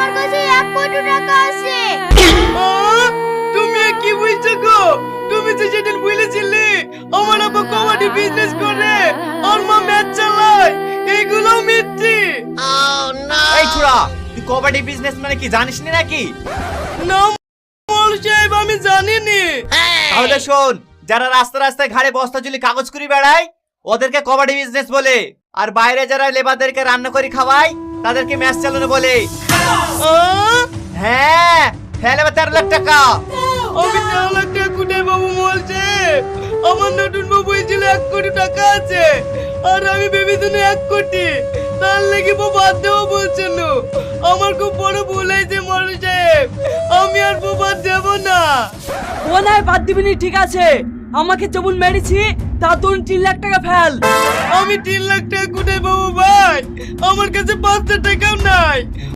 আমার কাছে 1 কোটি টাকা আছে। তুমি কি বুঝছো গো? তুমি তো সেদিন বলেছিলে আমার আব্বা কবাডি বিজনেস করে আর মা ম্যাচ চালায়, এগুলো মিথ্যে। এই ছোড়া, তুই কবাডি বিজনেস মানে কি জানিস নি নাকি? না মৌলভী সাহেব, আমি জানিনি। তাহলে শোন, যারা রাস্তা রাস্তায় ঘাড়ে বস্তা ঝুলি কাগজ করে বেড়ায় ওদেরকে কবাডি বিজনেস বলে, আর বাইরে যারা লেবারদেরকে রান্না করে খাওয়ায় তাদেরকে ম্যাচ চালানো বলে। হ্যাঁ, ফেলে 13 লাখ টাকা। আমি 4 লাখ টাকা কোথায় বাবু বলছে? আমার নতুন বউ বলছিল 1 কোটি টাকা আছে, আর আমি ভেবেছিলাম 1 কোটি। তার লেগে বউ বাদ দেবো বলছিল। আমার খুব বড় ভুল হয়েছে মৌলভী সাহেব, আমি আর বউ বাদ দেবো না। ও নাই বাদ দিবিনি, ঠিক আছে। আমাকে যেমন মেরেছি তার দরুন 3 লাখ টাকা ফেল। আমি 3 লাখ টাকা কোথায় পাবো ভাই? আমার কাছে 5 টাকাও নাই।